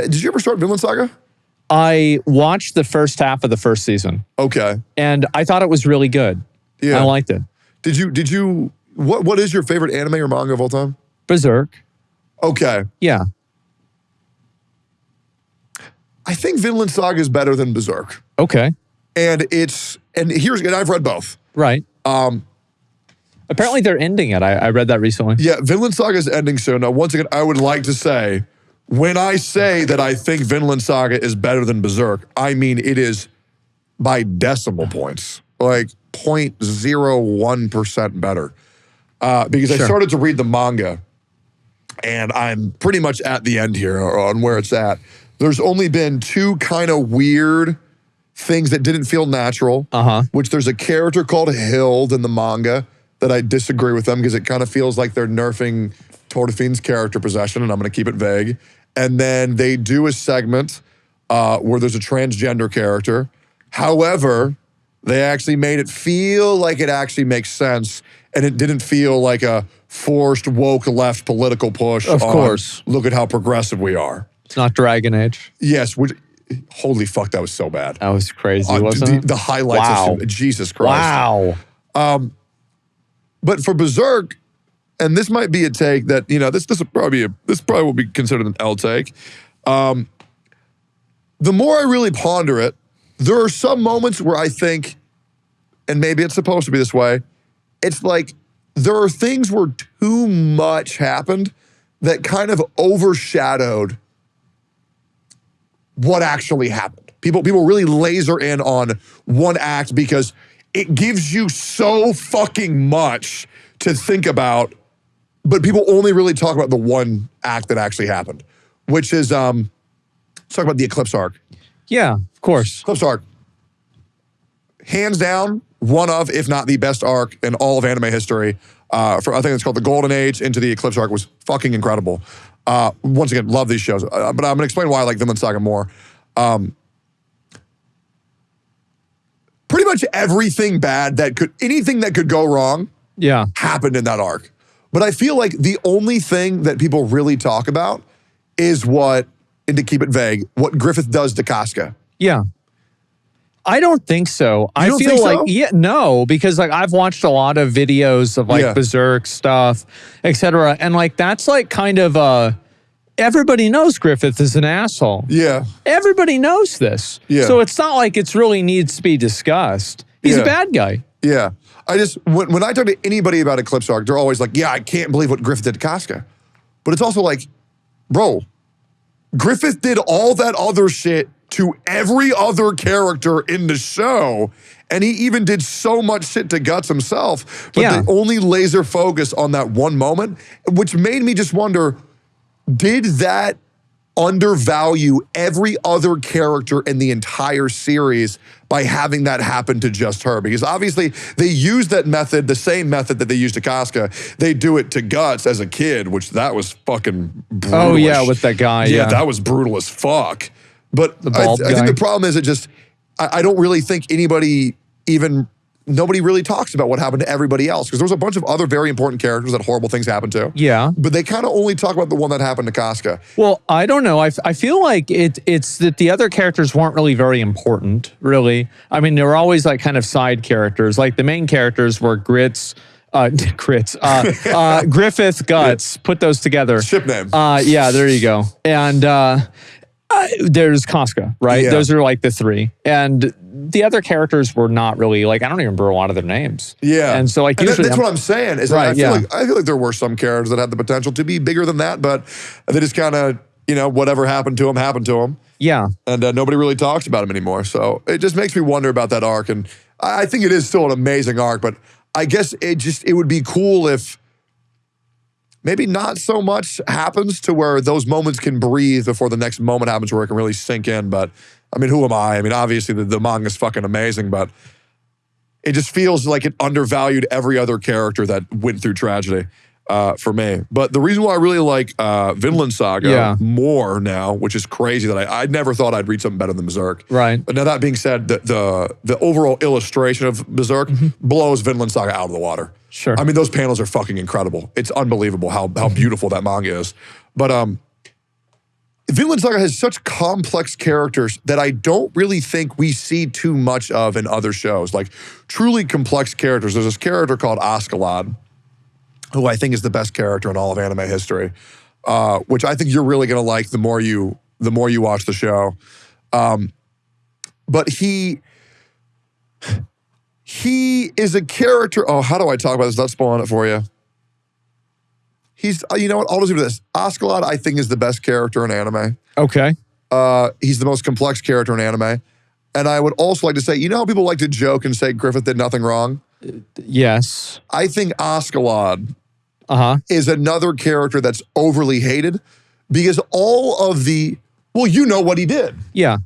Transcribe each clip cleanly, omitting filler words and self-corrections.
Did you ever start Vinland Saga? I watched the first half of the first season. Okay. And I thought it was really good. Yeah. I liked it. Did you, what is your favorite anime or manga of all time? Berserk. Okay. Yeah. I think Vinland Saga is better than Berserk. Okay. And I've read both. Right. Apparently they're ending it. I read that recently. Yeah, Vinland Saga is ending soon. Now, once again, I would like to say, when I say that I think Vinland Saga is better than Berserk, I mean it is by decimal points, like 0.01% better. Because I started to read the manga, and I'm pretty much at the end here on where it's at. There's only been two kind of weird things that didn't feel natural, which there's a character called Hild in the manga that I disagree with them because it kind of feels like they're nerfing Tordefine's character possession, and I'm going to keep it vague. And then they do a segment where there's a transgender character. However, they actually made it feel like it actually makes sense, and it didn't feel like a forced woke left political push. Of course. Look at how progressive we are. It's not Dragon Age. Yes, which, holy fuck, that was so bad. That was crazy, wasn't it? The highlights. Wow. Jesus Christ. Wow. But for Berserk, and this might be a take that, this probably will be considered an L take. The more I really ponder it, there are some moments where I think, and maybe it's supposed to be this way, it's like there are things where too much happened that kind of overshadowed what actually happened. People really laser in on one act because it gives you so fucking much to think about, but people only really talk about the one act that actually happened, which is, let's talk about the Eclipse Arc. Yeah, of course. Eclipse Arc. Hands down, one of, if not the best arc in all of anime history. I think it's called the Golden Age into the Eclipse Arc was fucking incredible. Once again, love these shows, but I'm going to explain why I like Vinland Saga more. Pretty much everything bad anything that could go wrong happened in that arc. But I feel like the only thing that people really talk about is and to keep it vague, what Griffith does to Casca. Yeah. I don't think so. You don't feel think like, so? no, because like I've watched a lot of videos of like Berserk stuff, etc. And like, that's like kind of, everybody knows Griffith is an asshole. Yeah. Everybody knows this. Yeah. So it's not like it really needs to be discussed. He's a bad guy. Yeah. When I talk to anybody about Eclipse Arc, they're always like, yeah, I can't believe what Griffith did to Casca. But it's also like, bro, Griffith did all that other shit to every other character in the show, and he even did so much shit to Guts himself, but they only laser focus on that one moment, which made me just wonder, did that undervalue every other character in the entire series by having that happen to just her? Because obviously they use that method, the same method that they used to Casca. They do it to Guts as a kid, which that was fucking brutal. Oh yeah, with that guy. Yeah, that was brutal as fuck. But I think the problem is I don't really think nobody really talks about what happened to everybody else, because there was a bunch of other very important characters that horrible things happened to. Yeah. But they kind of only talk about the one that happened to Casca. Well, I don't know. I feel like it's that the other characters weren't really very important, really. I mean, they were always like kind of side characters. Like the main characters were Griffith, Guts, put those together. Ship name. Yeah, there you go. And there's Casca, right? Yeah. Those are like the three. And the other characters were not really, like, I don't even remember a lot of their names. Yeah. And so like usually that's what I'm saying. Is I feel like there were some characters that had the potential to be bigger than that, but they just kind of, whatever happened to them happened to them. Yeah. And nobody really talks about them anymore. So it just makes me wonder about that arc. And I think it is still an amazing arc, but I guess it would be cool if maybe not so much happens to where those moments can breathe before the next moment happens where it can really sink in. But I mean, who am I? I mean, obviously the manga's fucking amazing, but it just feels like it undervalued every other character that went through tragedy for me. But the reason why I really like Vinland Saga more now, which is crazy that I never thought I'd read something better than Berserk. Right. But now that being said, the overall illustration of Berserk blows Vinland Saga out of the water. Sure. I mean, those panels are fucking incredible. It's unbelievable how beautiful that manga is. But Vinland Saga has such complex characters that I don't really think we see too much of in other shows. Like truly complex characters. There's this character called Askeladd, who I think is the best character in all of anime history, which I think you're really gonna like the more you watch the show. But he is a character. Oh, how do I talk about this? Not spoiling it for you. He's, you know what? I'll just do this. Askeladd, I think, is the best character in anime. Okay. He's the most complex character in anime. And I would also like to say, you know how people like to joke and say Griffith did nothing wrong? Yes. I think Askeladd is another character that's overly hated because all of well, you know what he did. Yeah.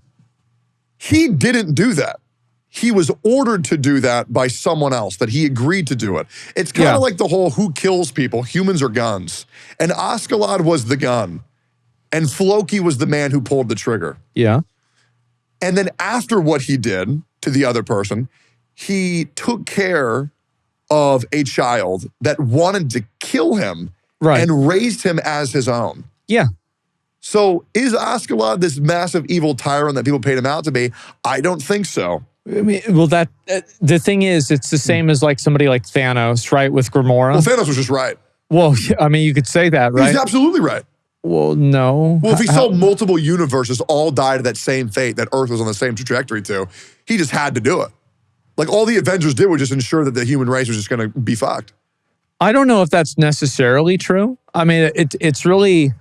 He didn't do that. He was ordered to do that by someone else, that he agreed to do it. It's kind of like the whole who kills people, humans or guns. And Askeladd was the gun. And Floki was the man who pulled the trigger. Yeah. And then after what he did to the other person, he took care of a child that wanted to kill him and raised him as his own. Yeah. So is Askeladd this massive evil tyrant that people paid him out to be? I don't think so. I mean, well, the thing is, it's the same as like somebody like Thanos, right? With Gamora. Well, Thanos was just right. Well, I mean, you could say that, right? He's absolutely right. Well, no. Well, if he saw multiple universes all die to that same fate that Earth was on the same trajectory to, he just had to do it. Like all the Avengers did was just ensure that the human race was just going to be fucked. I don't know if that's necessarily true. I mean, it's really.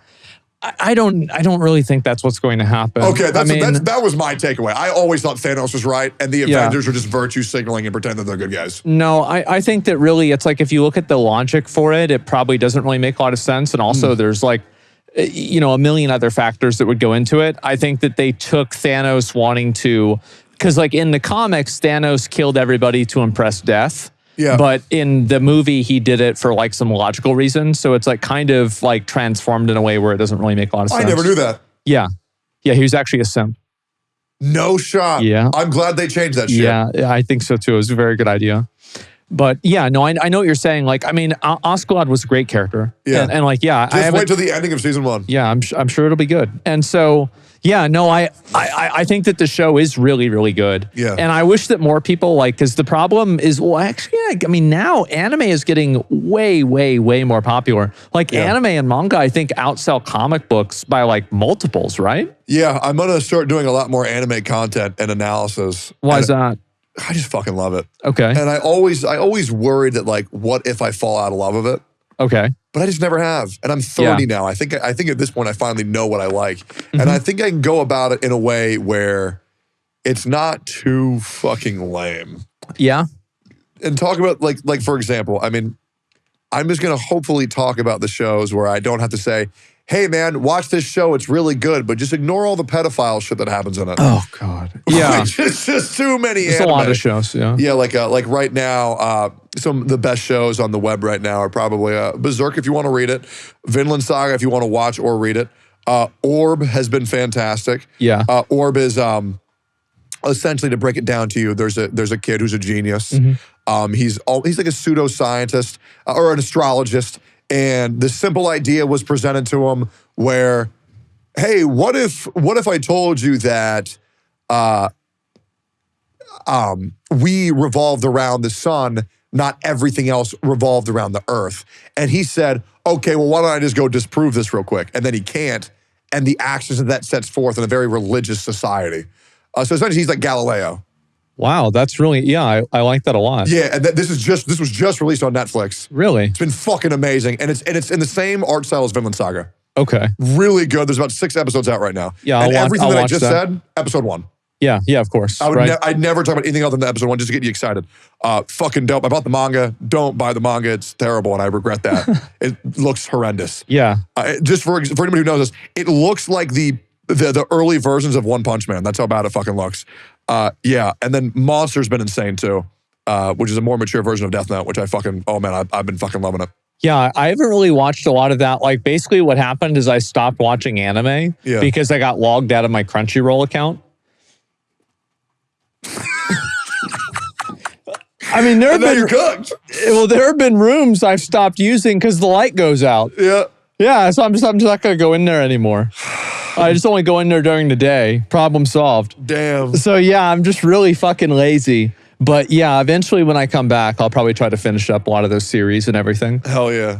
I don't really think that's what's going to happen. Okay, that was my takeaway. I always thought Thanos was right, and the Avengers were just virtue signaling and pretend that they're good guys. No, I think that really it's like if you look at the logic for it, it probably doesn't really make a lot of sense. And also there's like, you know, a million other factors that would go into it. I think that they took Thanos wanting to, because like in the comics, Thanos killed everybody to impress death. Yeah. But in the movie, he did it for like some logical reasons. So it's like kind of like transformed in a way where it doesn't really make a lot of sense. I never knew that. Yeah. Yeah, he was actually a simp. No shot. Yeah. I'm glad they changed that shit. Yeah, I think so too. It was a very good idea. But yeah, no, I know what you're saying. Like, I mean, Askeladd was a great character. Yeah. And like, yeah. Just wait till the ending of season 1. Yeah, I'm sure it'll be good. And so, yeah, no, I think that the show is really, really good. Yeah. And I wish that more people like, because the problem is, well, actually, I mean, now anime is getting way, way, way more popular. Like anime and manga, I think outsell comic books by like multiples, right? Yeah, I'm going to start doing a lot more anime content and analysis. Why is that? I just fucking love it. Okay. And I always worried that like, what if I fall out of love of it? Okay. But I just never have. And I'm 30 now. I think at this point I finally know what I like. And I think I can go about it in a way where it's not too fucking lame. Yeah. And talk about like for example, I mean, I'm just going to hopefully talk about the shows where I don't have to say, hey man, watch this show, it's really good, but just ignore all the pedophile shit that happens in it. Oh God. Yeah. It's just too many There's anime. a lot of shows, yeah. Yeah, like right now, some of the best shows on the web right now are probably Berserk if you want to read it, Vinland Saga if you want to watch or read it. Orb has been fantastic. Yeah. Orb is essentially, to break it down to you, there's a kid who's a genius. He's like a pseudoscientist or an astrologist. And the simple idea was presented to him where, hey, what if I told you that we revolved around the sun, not everything else revolved around the earth? And he said, okay, well, why don't I just go disprove this real quick? And then he can't. And the actions that that sets forth in a very religious society. So essentially, he's like Galileo. Wow, that's really, yeah, I like that a lot. Yeah, and this was just released on Netflix. Really? It's been fucking amazing. And it's in the same art style as Vinland Saga. Okay. Really good. There's about 6 episodes out right now. Yeah, and everything that I watch just said, episode 1. Yeah, of course. I'd never talk about anything other than episode 1 just to get you excited. Fucking dope. I bought the manga. Don't buy the manga. It's terrible, and I regret that. It looks horrendous. Yeah. Just for anybody who knows this, it looks like the early versions of One Punch Man. That's how bad it fucking looks. Yeah, and then Monster's been insane too, which is a more mature version of Death Note, which I've been fucking loving it. Yeah, I haven't really watched a lot of that. Like, basically what happened is I stopped watching anime because I got logged out of my Crunchyroll account. I mean, there have been rooms I've stopped using because the light goes out. Yeah. Yeah, so I'm just not going to go in there anymore. I just only go in there during the day. Problem solved. Damn. So yeah, I'm just really fucking lazy. But yeah, eventually when I come back, I'll probably try to finish up a lot of those series and everything. Hell yeah.